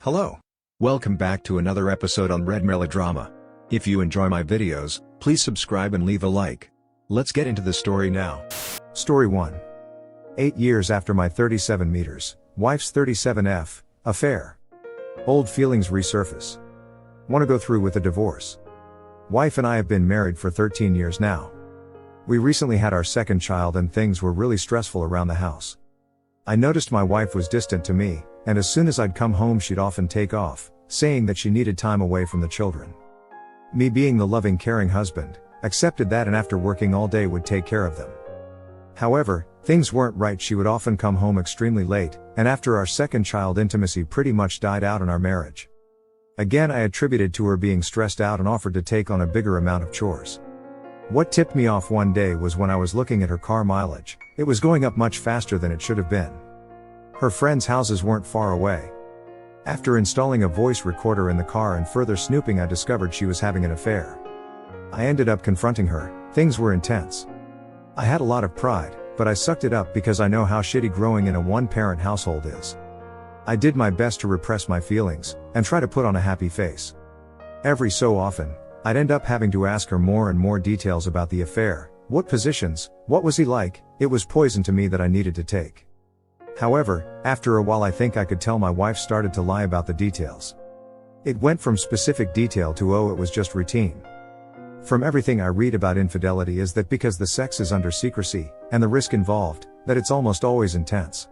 Hello. Welcome back to another episode on Red Melodrama. If you enjoy my videos, please subscribe and leave a like. Let's get into the story now. Story 1. 8 years after my 37 meters, wife's 37F, affair. Old feelings resurface. Want to go through with a divorce. Wife and I have been married for 13 years now. We recently had our second child and things were really stressful around the house. I noticed my wife was distant to me, and as soon as I'd come home she'd often take off, saying that she needed time away from the children. Me being the loving, caring husband, accepted that and after working all day would take care of them. However, things weren't right. She would often come home extremely late, and after our second child intimacy pretty much died out in our marriage. Again, I attributed to her being stressed out and offered to take on a bigger amount of chores. What tipped me off one day was when I was looking at her car mileage. It was going up much faster than it should have been. Her friends' houses weren't far away. After installing a voice recorder in the car and further snooping, I discovered she was having an affair. I ended up confronting her. Things were intense. I had a lot of pride, but I sucked it up because I know how shitty growing in a one-parent household is. I did my best to repress my feelings, and try to put on a happy face. Every so often, I'd end up having to ask her more and more details about the affair. What positions, what was he like? It was poison to me that I needed to take. However, after a while I think I could tell my wife started to lie about the details. It went from specific detail to it was just routine. From everything I read about infidelity is that because the sex is under secrecy, and the risk involved, that it's almost always intense.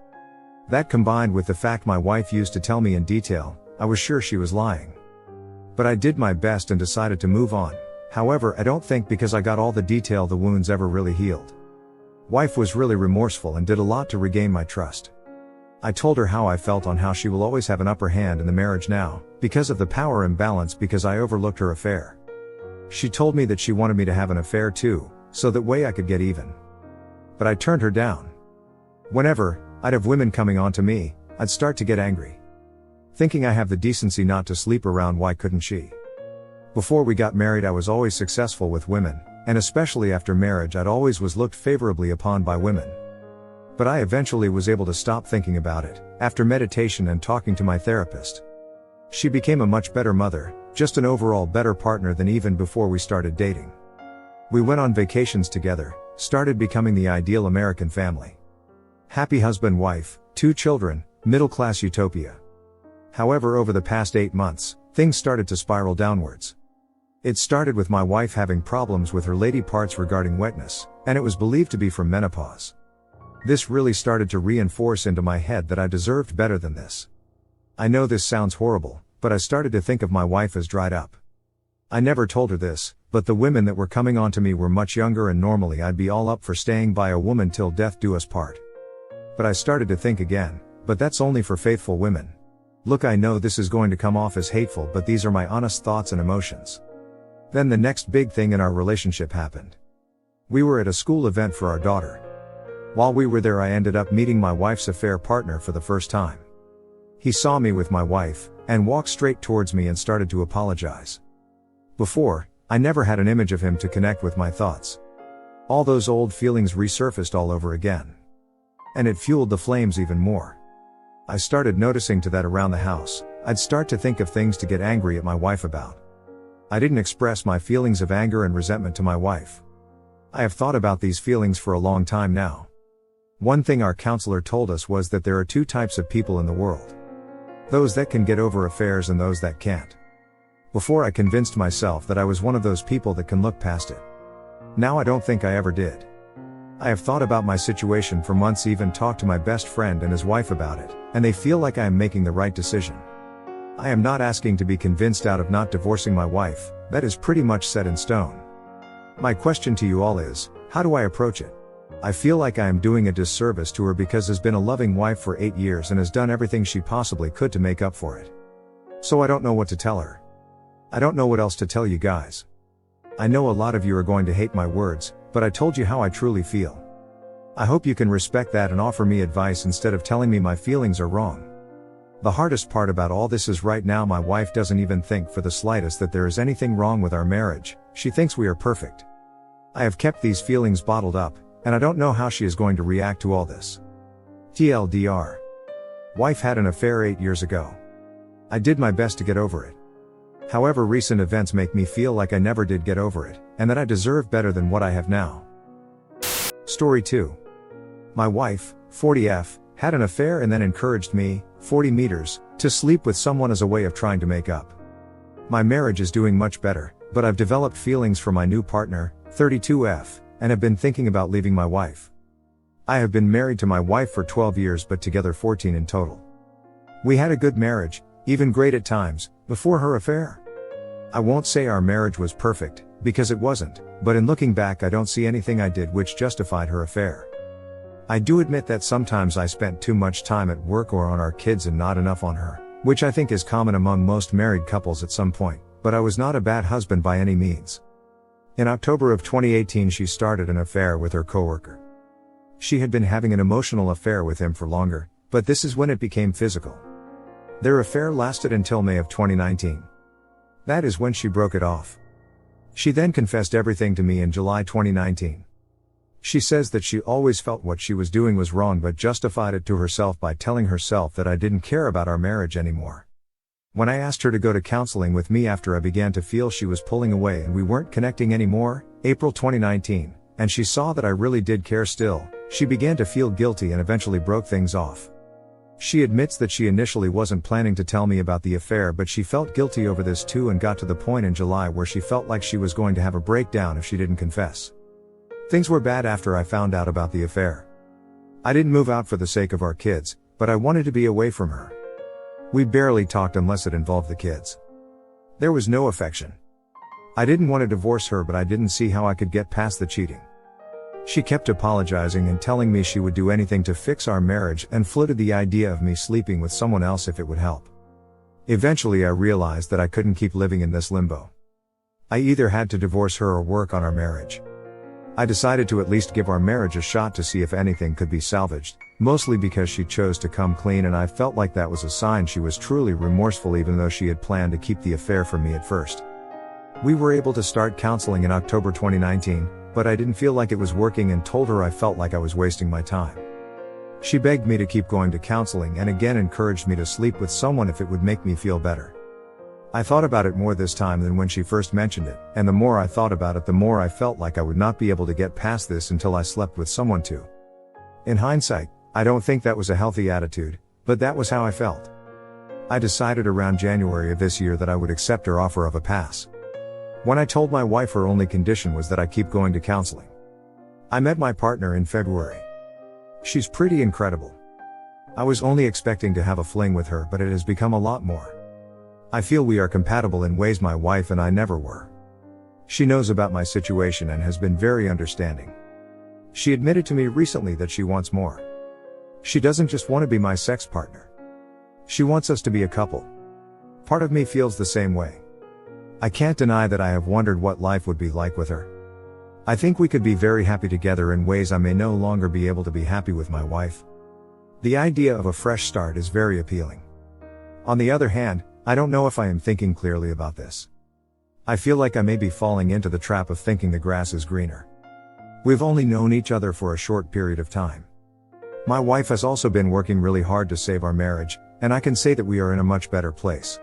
That combined with the fact my wife used to tell me in detail, I was sure she was lying. But I did my best and decided to move on. However, I don't think because I got all the detail the wounds ever really healed. Wife was really remorseful and did a lot to regain my trust. I told her how I felt on how she will always have an upper hand in the marriage now, because of the power imbalance because I overlooked her affair. She told me that she wanted me to have an affair too, so that way I could get even. But I turned her down. Whenever I'd have women coming on to me, I'd start to get angry. Thinking I have the decency not to sleep around, why couldn't she? Before we got married I was always successful with women, and especially after marriage I'd always was looked favorably upon by women. But I eventually was able to stop thinking about it, after meditation and talking to my therapist. She became a much better mother, just an overall better partner than even before we started dating. We went on vacations together, started becoming the ideal American family. Happy husband-wife, 2 children, middle-class utopia. However, over the past 8 months, things started to spiral downwards. It started with my wife having problems with her lady parts regarding wetness, and it was believed to be from menopause. This really started to reinforce into my head that I deserved better than this. I know this sounds horrible, but I started to think of my wife as dried up. I never told her this, but the women that were coming on to me were much younger and normally I'd be all up for staying by a woman till death do us part. But I started to think again, but that's only for faithful women. Look, I know this is going to come off as hateful, but these are my honest thoughts and emotions. Then the next big thing in our relationship happened. We were at a school event for our daughter. While we were there I ended up meeting my wife's affair partner for the first time. He saw me with my wife, and walked straight towards me and started to apologize. Before, I never had an image of him to connect with my thoughts. All those old feelings resurfaced all over again. And it fueled the flames even more. I started noticing to that around the house, I'd start to think of things to get angry at my wife about. I didn't express my feelings of anger and resentment to my wife. I have thought about these feelings for a long time now. One thing our counselor told us was that there are 2 types of people in the world. Those that can get over affairs and those that can't. Before I convinced myself that I was one of those people that can look past it. Now I don't think I ever did. I have thought about my situation for months, even talked to my best friend and his wife about it, and they feel like I am making the right decision. I am not asking to be convinced out of not divorcing my wife, that is pretty much set in stone. My question to you all is, how do I approach it? I feel like I am doing a disservice to her because has been a loving wife for 8 years and has done everything she possibly could to make up for it. So I don't know what to tell her. I don't know what else to tell you guys. I know a lot of you are going to hate my words, but I told you how I truly feel. I hope you can respect that and offer me advice instead of telling me my feelings are wrong. The hardest part about all this is right now my wife doesn't even think for the slightest that there is anything wrong with our marriage. She thinks we are perfect. I have kept these feelings bottled up, and I don't know how she is going to react to all this. TLDR. Wife had an affair 8 years ago. I did my best to get over it. However, recent events make me feel like I never did get over it, and that I deserve better than what I have now. Story 2. My wife, 40F, had an affair and then encouraged me, 40 meters, to sleep with someone as a way of trying to make up. My marriage is doing much better, but I've developed feelings for my new partner, 32F, and have been thinking about leaving my wife. I have been married to my wife for 12 years but together 14 in total. We had a good marriage, even great at times, before her affair. I won't say our marriage was perfect, because it wasn't, but in looking back I don't see anything I did which justified her affair. I do admit that sometimes I spent too much time at work or on our kids and not enough on her, which I think is common among most married couples at some point, but I was not a bad husband by any means. In October of 2018 she started an affair with her coworker. She had been having an emotional affair with him for longer, but this is when it became physical. Their affair lasted until May of 2019. That is when she broke it off. She then confessed everything to me in July 2019. She says that she always felt what she was doing was wrong but justified it to herself by telling herself that I didn't care about our marriage anymore. When I asked her to go to counseling with me after I began to feel she was pulling away and we weren't connecting anymore, April 2019, and she saw that I really did care still, she began to feel guilty and eventually broke things off. She admits that she initially wasn't planning to tell me about the affair but she felt guilty over this too and got to the point in July where she felt like she was going to have a breakdown if she didn't confess. Things were bad after I found out about the affair. I didn't move out for the sake of our kids, but I wanted to be away from her. We barely talked unless it involved the kids. There was no affection. I didn't want to divorce her but I didn't see how I could get past the cheating. She kept apologizing and telling me she would do anything to fix our marriage and floated the idea of me sleeping with someone else if it would help. Eventually I realized that I couldn't keep living in this limbo. I either had to divorce her or work on our marriage. I decided to at least give our marriage a shot to see if anything could be salvaged, mostly because she chose to come clean and I felt like that was a sign she was truly remorseful even though she had planned to keep the affair from me at first. We were able to start counseling in October 2019, but I didn't feel like it was working and told her I felt like I was wasting my time. She begged me to keep going to counseling and again encouraged me to sleep with someone if it would make me feel better. I thought about it more this time than when she first mentioned it, and the more I thought about it the more I felt like I would not be able to get past this until I slept with someone too. In hindsight, I don't think that was a healthy attitude, but that was how I felt. I decided around January of this year that I would accept her offer of a pass. When I told my wife her only condition was that I keep going to counseling. I met my partner in February. She's pretty incredible. I was only expecting to have a fling with her but it has become a lot more. I feel we are compatible in ways my wife and I never were. She knows about my situation and has been very understanding. She admitted to me recently that she wants more. She doesn't just want to be my sex partner. She wants us to be a couple. Part of me feels the same way. I can't deny that I have wondered what life would be like with her. I think we could be very happy together in ways I may no longer be able to be happy with my wife. The idea of a fresh start is very appealing. On the other hand, I don't know if I am thinking clearly about this. I feel like I may be falling into the trap of thinking the grass is greener. We've only known each other for a short period of time. My wife has also been working really hard to save our marriage, and I can say that we are in a much better place.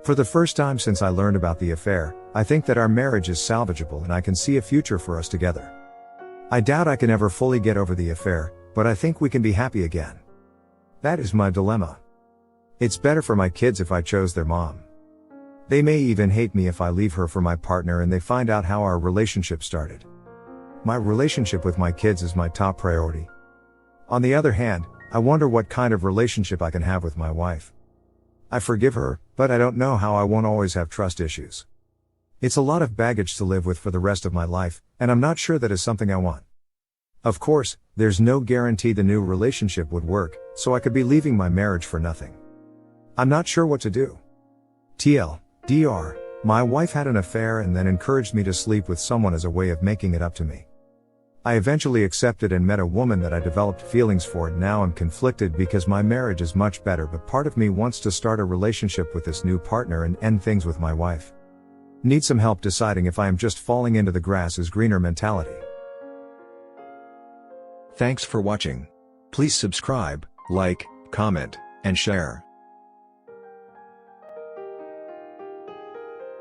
For the first time since I learned about the affair, I think that our marriage is salvageable and I can see a future for us together. I doubt I can ever fully get over the affair, but I think we can be happy again. That is my dilemma. It's better for my kids if I chose their mom. They may even hate me if I leave her for my partner and they find out how our relationship started. My relationship with my kids is my top priority. On the other hand, I wonder what kind of relationship I can have with my wife. I forgive her, but I don't know how I won't always have trust issues. It's a lot of baggage to live with for the rest of my life, and I'm not sure that is something I want. Of course, there's no guarantee the new relationship would work, so I could be leaving my marriage for nothing. I'm not sure what to do. TLDR, my wife had an affair and then encouraged me to sleep with someone as a way of making it up to me. I eventually accepted and met a woman that I developed feelings for, and now I'm conflicted because my marriage is much better but part of me wants to start a relationship with this new partner and end things with my wife. Need some help deciding if I am just falling into the grass is greener mentality. Thanks for watching. Please subscribe, like, comment, and share.